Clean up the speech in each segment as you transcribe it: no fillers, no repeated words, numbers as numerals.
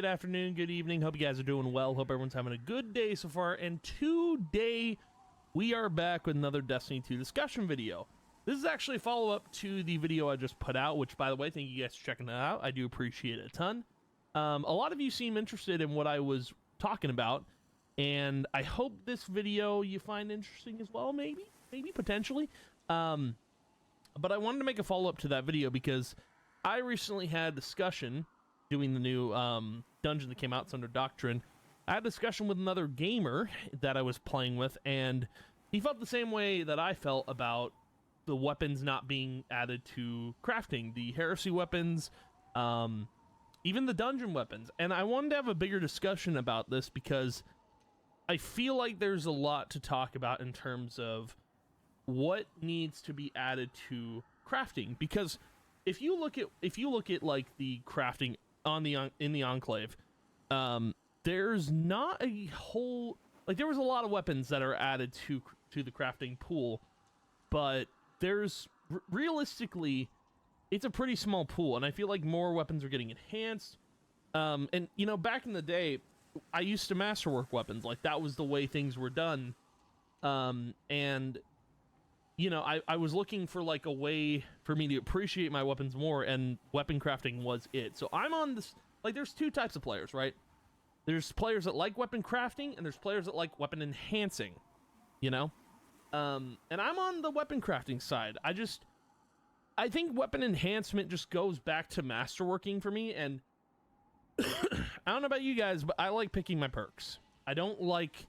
afternoon, good evening. Hope you guys are doing well. Hope everyone's having a good day so far. And today, we are back with another Destiny 2 discussion video. This is actually a follow-up to the video I just put out, which, by the way, thank you guys for checking it out. I do appreciate it a ton. A lot of you seem interested in what I was talking about, and I hope this video you find interesting as well, maybe, potentially. But I wanted to make a follow-up to that video because I recently had a discussion doing the new dungeon that came out. It's under Doctrine. I had a discussion with another gamer that I was playing with, and he felt the same way that I felt about the weapons not being added to crafting, the heresy weapons, even the dungeon weapons. And I wanted to have a bigger discussion about this because I feel like there's a lot to talk about in terms of what needs to be added to crafting. Because if you look at like the crafting in the Enclave, there's not a whole, like, there was a lot of weapons that are added to the crafting pool, but there's realistically it's a pretty small pool, and I feel like more weapons are getting enhanced. And you know, back in the day, I used to masterwork weapons, like that was the way things were done. And you know, I was looking for like a way for me to appreciate my weapons more, and weapon crafting was it. So I'm on this, like, there's two types of players, right? There's players that like weapon crafting, and there's players that like weapon enhancing, you know? And I'm on the weapon crafting side. I think weapon enhancement just goes back to masterworking for me, and I don't know about you guys, but I like picking my perks. I don't like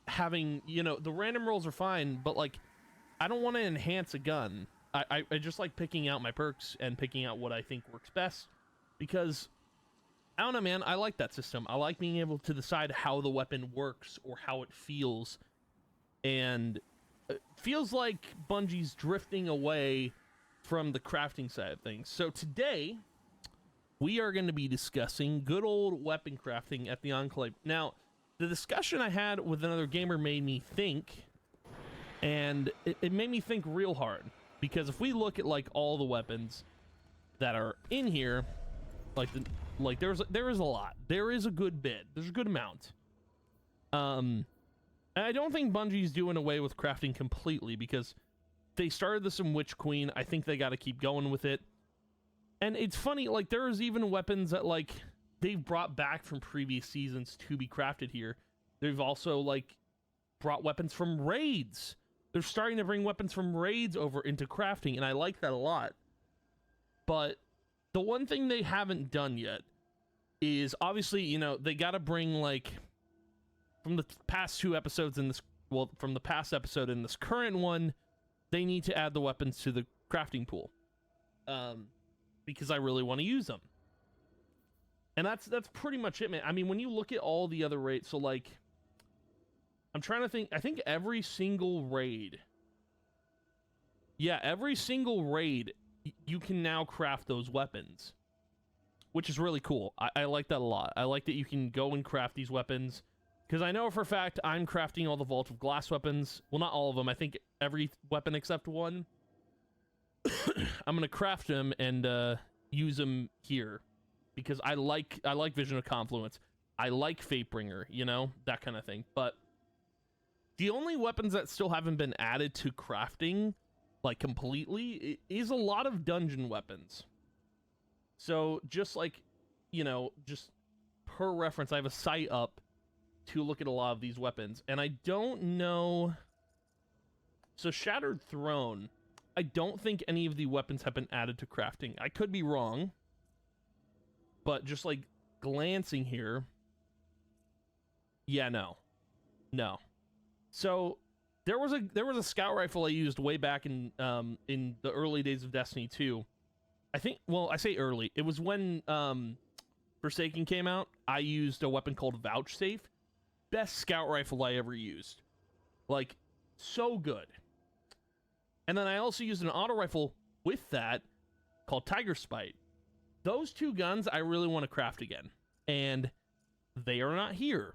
having, you know, the random rolls are fine, but like, I don't want to enhance a gun. I just like picking out my perks and picking out what I think works best, because I don't know, man, I like that system. I like being able to decide how the weapon works or how it feels, and it feels like Bungie's drifting away from the crafting side of things. So today, we are going to be discussing good old weapon crafting at the Enclave. Now, the discussion I had with another gamer made me think, and it made me think real hard, because if we look at like all the weapons that are in here, there is a lot. There is a good bit. There's a good amount. And I don't think Bungie's doing away with crafting completely, because they started this in Witch Queen. I think they got to keep going with it. And it's funny, like, there's even weapons that, like, they've brought back from previous seasons to be crafted here. They've also, like, brought weapons from raids. They're starting to bring weapons from raids over into crafting, and I like that a lot. But the one thing they haven't done yet is, obviously, you know, they got to bring, like, from the past two episodes in this, well, from the past episode in this current one, they need to add the weapons to the crafting pool. Because I really want to use them. And that's pretty much it, man. I mean, when you look at all the other raids, so, like, I'm trying to think, I think every single raid, you can now craft those weapons, which is really cool. I like that a lot. I like that you can go and craft these weapons, because I know for a fact I'm crafting all the Vault of Glass weapons. Well, not all of them. I think every weapon except one. I'm gonna craft them and use them here, because I like Vision of Confluence. I like Fatebringer, you know, that kind of thing. But the only weapons that still haven't been added to crafting, like, completely, is a lot of dungeon weapons. So just like, you know, just per reference, I have a site up to look at a lot of these weapons, and I don't know. So Shattered Throne, I don't think any of the weapons have been added to crafting. I could be wrong, but just like glancing here, yeah, no. So there was a scout rifle I used way back in the early days of Destiny 2. I think, well, I say early. It was when Forsaken came out. I used a weapon called Vouchsafe. Best scout rifle I ever used. Like, so good. And then I also used an auto rifle with that called Tiger Spite. Those two guns I really want to craft again, and they are not here.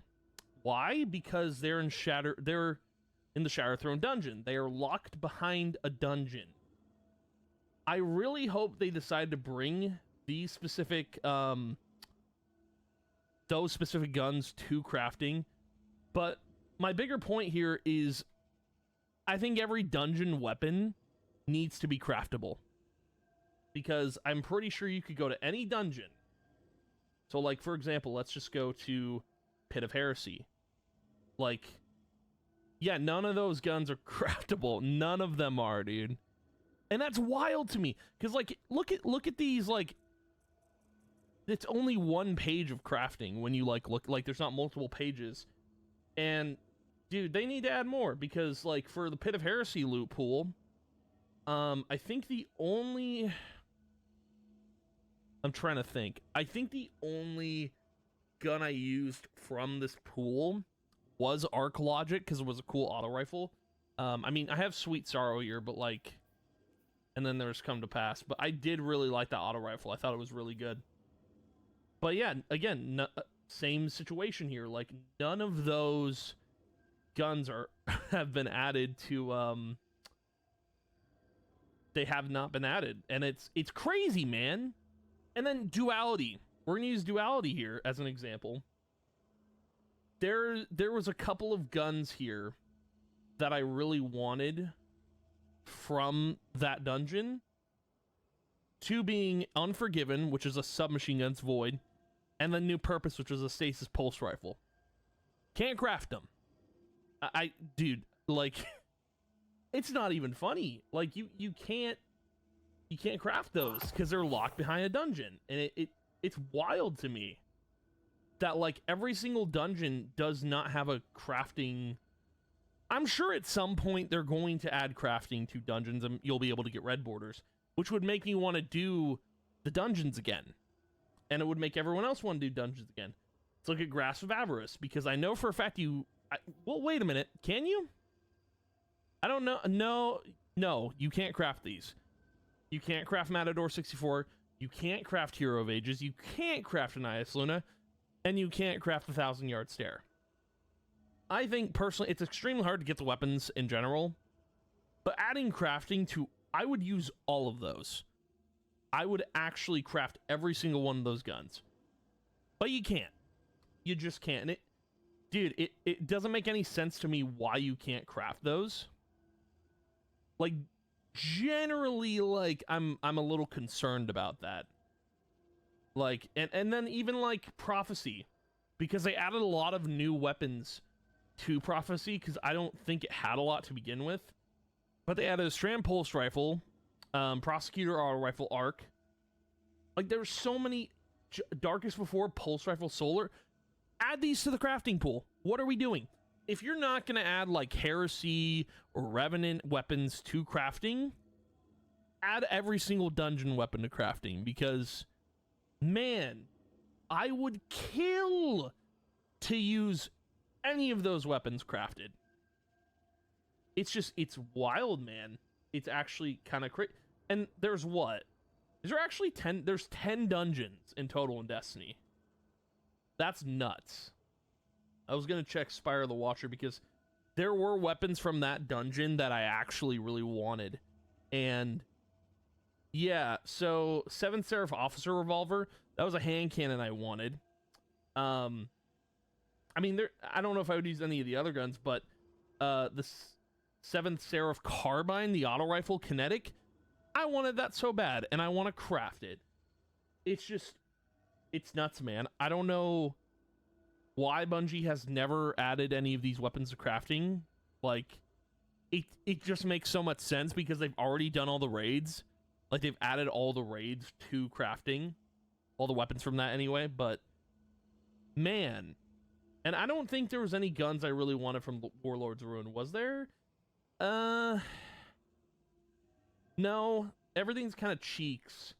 Why? Because they're in the Shattered Throne dungeon. They are locked behind a dungeon. I really hope they decide to bring these specific those specific guns to crafting. But my bigger point here is I think every dungeon weapon needs to be craftable. Because I'm pretty sure you could go to any dungeon. So, like, for example, let's just go to Pit of Heresy. Like, yeah, none of those guns are craftable. None of them are, dude. And that's wild to me. Because, like, look at these, like, it's only one page of crafting when you, like, look, like, there's not multiple pages. And, dude, they need to add more. Because, like, for the Pit of Heresy loot pool, I think the only... I'm trying to think. I think the only gun I used from this pool was Arc Logic, because it was a cool auto rifle. I mean, I have Sweet Sorrow here, but, like... And then there's Come to Pass. But I did really like that auto rifle. I thought it was really good. But yeah, again, same situation here. Like, none of those guns are have been added to... They have not been added. And it's crazy, man. And then Duality. We're going to use Duality here as an example. There was a couple of guns here that I really wanted from that dungeon. Two being Unforgiven, which is a submachine gun's void, and then New Purpose, which is a stasis pulse rifle. Can't craft them. Dude, like, it's not even funny. Like, you can't craft those because they're locked behind a dungeon. And it's wild to me that, like, every single dungeon does not have a crafting. I'm sure at some point they're going to add crafting to dungeons and you'll be able to get red borders, which would make me want to do the dungeons again. And it would make everyone else want to do dungeons again. Let's look at Grasp of Avarice, because I know for a fact well, wait a minute. Can you? I don't know. No, you can't craft these. You can't craft Matador 64. You can't craft Hero of Ages. You can't craft Annias Luna. And you can't craft the 1,000-Yard Stare. I think, personally, it's extremely hard to get the weapons in general. But adding crafting to... I would use all of those. I would actually craft every single one of those guns. But you can't. You just can't. And dude, it doesn't make any sense to me why you can't craft those. Like... Generally, like, I'm a little concerned about that. Like, and then even, like, Prophecy. Because they added a lot of new weapons to Prophecy, because I don't think it had a lot to begin with. But they added a Strand Pulse Rifle, Prosecutor Auto Rifle Arc. Like, there's so many... Darkest Before, Pulse Rifle Solar. Add these to the crafting pool. What are we doing? If you're not going to add, like, Heresy or Revenant weapons to crafting, add every single dungeon weapon to crafting, because, man, I would kill to use any of those weapons crafted. It's just, it's wild, man. It's actually kind of crazy. And there's what? Is there actually 10? There's 10 dungeons in total in Destiny. That's nuts. I was going to check Spire of the Watcher because there were weapons from that dungeon that I actually really wanted. And yeah, so 7th Seraph Officer Revolver, that was a hand cannon I wanted. I mean, I don't know if I would use any of the other guns, but the 7th Seraph Carbine, the auto rifle kinetic, I wanted that so bad, and I want to craft it. It's just, it's nuts, man. I don't know why Bungie has never added any of these weapons to crafting. Like, it just makes so much sense because they've already done all the raids. Like, they've added all the raids to crafting. All the weapons from that anyway, but man. And I don't think there was any guns I really wanted from Warlord's Ruin. Was there? No. Everything's kind of cheeks.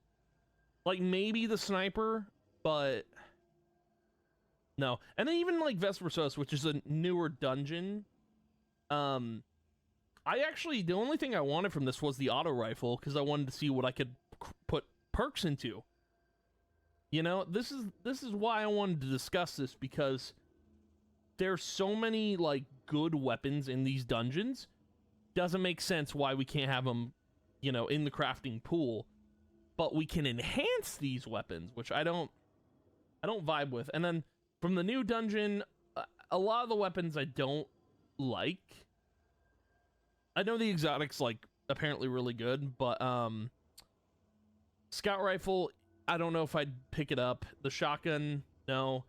Like, maybe the sniper, but... No. And then even, like, Vespersos, which is a newer dungeon. I actually... The only thing I wanted from this was the auto rifle, because I wanted to see what I could put perks into. You know, this is why I wanted to discuss this, because there's so many, like, good weapons in these dungeons. Doesn't make sense why we can't have them, you know, in the crafting pool. But we can enhance these weapons, which I don't vibe with. And then From the new dungeon, a lot of the weapons I don't like. I know the exotics, like, apparently really good, but scout rifle, I don't know if I'd pick it up. The shotgun, no.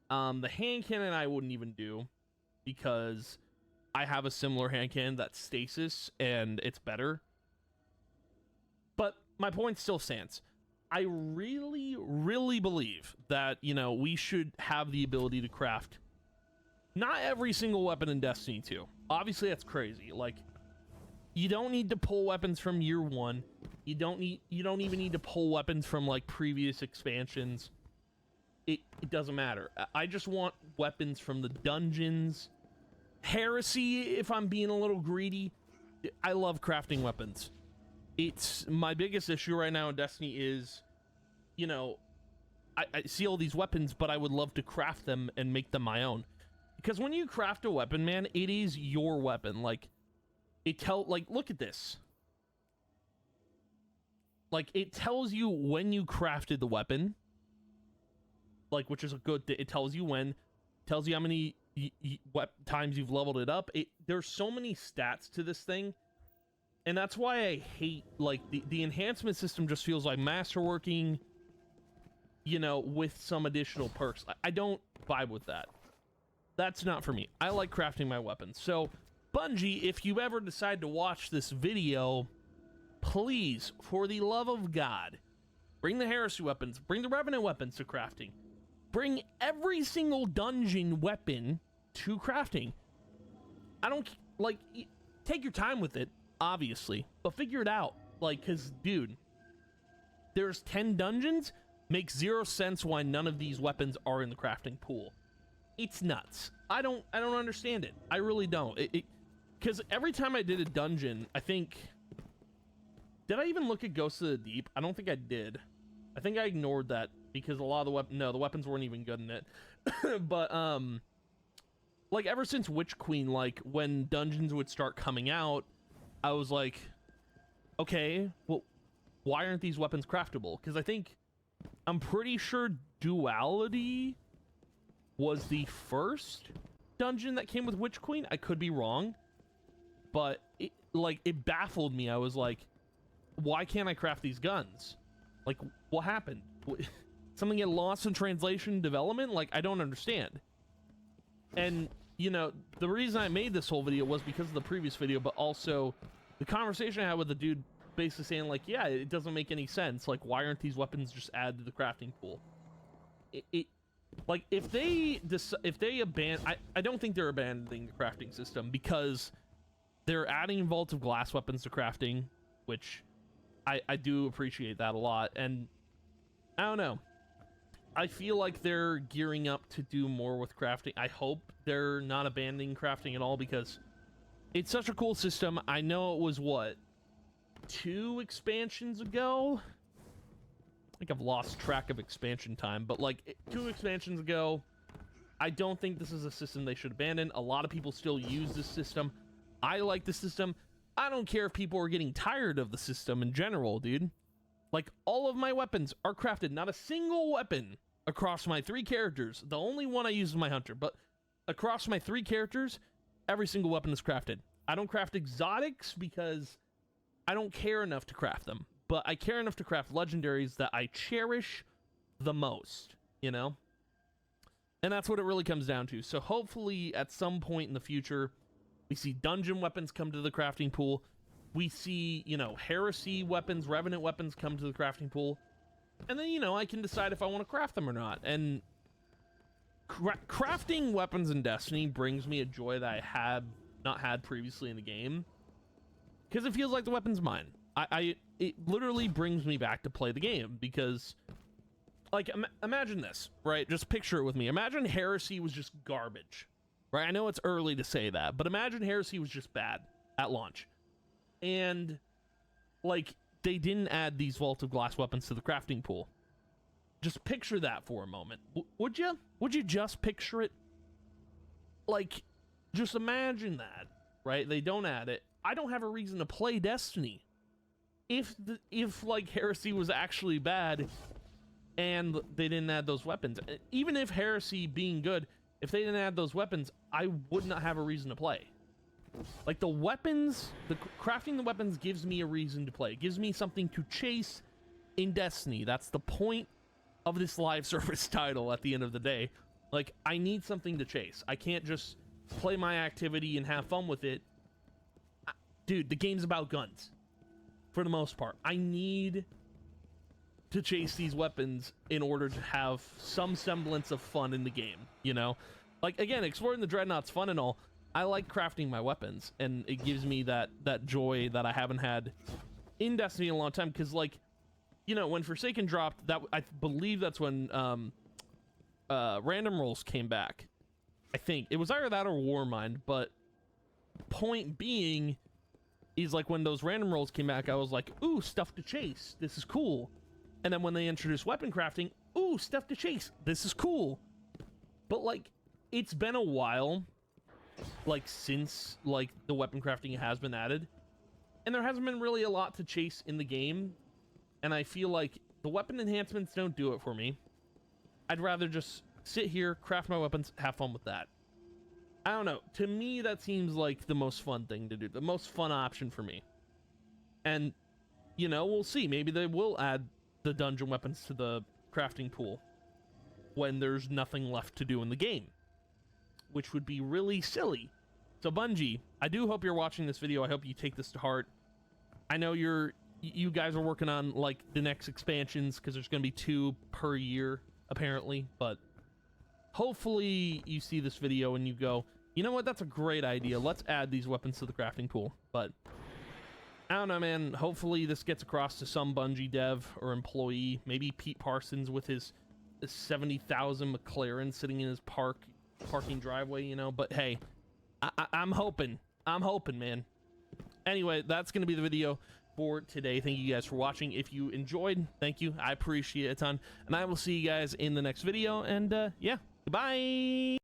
The hand cannon I wouldn't even do, because I have a similar hand cannon that's stasis and it's better. But my point still stands. I really, really believe that, you know, we should have the ability to craft not every single weapon in Destiny 2. Obviously, that's crazy. Like, you don't need to pull weapons from year one. You don't even need to pull weapons from, like, previous expansions. It doesn't matter. I just want weapons from the dungeons. Heresy, if I'm being a little greedy. I love crafting weapons. It's my biggest issue right now in Destiny is, you know, I see all these weapons, but I would love to craft them and make them my own. Because when you craft a weapon, man, it is your weapon. Like, look at this. Like, it tells you when you crafted the weapon. Like, which is a good thing. It tells you when. Tells you how many what times you've leveled it up. There's so many stats to this thing. And that's why I hate, like, the enhancement system just feels like masterworking, you know, with some additional perks. I don't vibe with that. That's not for me. I like crafting my weapons. So, Bungie, if you ever decide to watch this video, please, for the love of God, bring the Heresy weapons, bring the Revenant weapons to crafting. Bring every single dungeon weapon to crafting. I don't, like, take your time with it, obviously, but figure it out. Like, because, dude, there's 10 dungeons, makes zero sense why none of these weapons are in the crafting pool. It's nuts. I don't understand it. I really don't. Because every time I did a dungeon, I think, did I even look at Ghosts of the Deep? I don't think I did. I think I ignored that because a lot of the weapons weren't even good in it. But like, ever since Witch Queen, like, when dungeons would start coming out, I was like, okay, well, why aren't these weapons craftable? Because I'm pretty sure Duality was the first dungeon that came with Witch Queen. I could be wrong, but it baffled me. I was like, why can't I craft these guns? Like, what happened? Something get lost in translation development? Like, I don't understand. And, you know, the reason I made this whole video was because of the previous video, but also the conversation I had with the dude basically saying, like, yeah, it doesn't make any sense. Like, why aren't these weapons just added to the crafting pool? Like, if they abandon, I don't think they're abandoning the crafting system, because they're adding Vault of Glass weapons to crafting, which I do appreciate that a lot. And I don't know, I feel like they're gearing up to do more with crafting. I hope they're not abandoning crafting at all, because it's such a cool system. I know it was, what, 2 expansions ago? I think I've lost track of expansion time, but like 2 expansions ago, I don't think this is a system they should abandon. A lot of people still use this system. I like the system. I don't care if people are getting tired of the system in general, dude. Like, all of my weapons are crafted. Not a single weapon across my 3 characters. The only one I use is my hunter, but across my 3 characters, every single weapon is crafted. I don't craft exotics because I don't care enough to craft them, but I care enough to craft legendaries that I cherish the most, you know? And that's what it really comes down to. So hopefully at some point in the future, we see dungeon weapons come to the crafting pool. We see, you know, Heresy weapons, Revenant weapons come to the crafting pool. And then, you know, I can decide if I want to craft them or not. And crafting weapons in Destiny brings me a joy that I have not had previously in the game, because it feels like the weapon's mine. It literally brings me back to play the game, because, like, imagine this, right? Just picture it with me. Imagine Heresy was just garbage, right? I know it's early to say that, but imagine Heresy was just bad at launch, and, like, they didn't add these Vault of Glass weapons to the crafting pool. Just picture that for a moment. Would you? Would you just picture it? Like, just imagine that, right? They don't add it. I don't have a reason to play Destiny. If like Heresy was actually bad, and they didn't add those weapons. Even if Heresy being good, if they didn't add those weapons, I would not have a reason to play. Like, the weapons, crafting the weapons gives me a reason to play. It gives me something to chase in Destiny. That's the point of this live service title at the end of the day. Like, I need something to chase. I can't just play my activity and have fun with it. Dude, the game's about guns for the most part. I need to chase these weapons in order to have some semblance of fun in the game, you know? Like, again, exploring the Dreadnought's fun and all. I like crafting my weapons, and it gives me that joy that I haven't had in Destiny in a long time, because, like, you know, when Forsaken dropped, that I believe that's when random rolls came back. I think it was either that or Warmind, but point being is, like, when those random rolls came back, I was like, ooh, stuff to chase, this is cool. And then when they introduced weapon crafting, ooh, stuff to chase, this is cool. But, like, it's been a while, like, since, like, the weapon crafting has been added, and there hasn't been really a lot to chase in the game, and I feel like the weapon enhancements don't do it for me. I'd rather just sit here, craft my weapons, have fun with that. I don't know, to me that seems like the most fun thing to do, the most fun option for me. And, you know, we'll see, maybe they will add the dungeon weapons to the crafting pool when there's nothing left to do in the game, which would be really silly. So Bungie, I do hope you're watching this video. I hope you take this to heart. I know you guys are working on, like, the next expansions, because there's going to be 2 per year apparently, but hopefully you see this video and you go, you know what, that's a great idea, let's add these weapons to the crafting pool. But I don't know, man, hopefully this gets across to some Bungie dev or employee, maybe Pete Parsons with his 70,000 McLaren sitting in his parking driveway, you know. But hey, I'm hoping, man. Anyway, that's gonna be the video for today. Thank you guys for watching. If you enjoyed, thank you, I appreciate it a ton, and I will see you guys in the next video. And yeah, goodbye.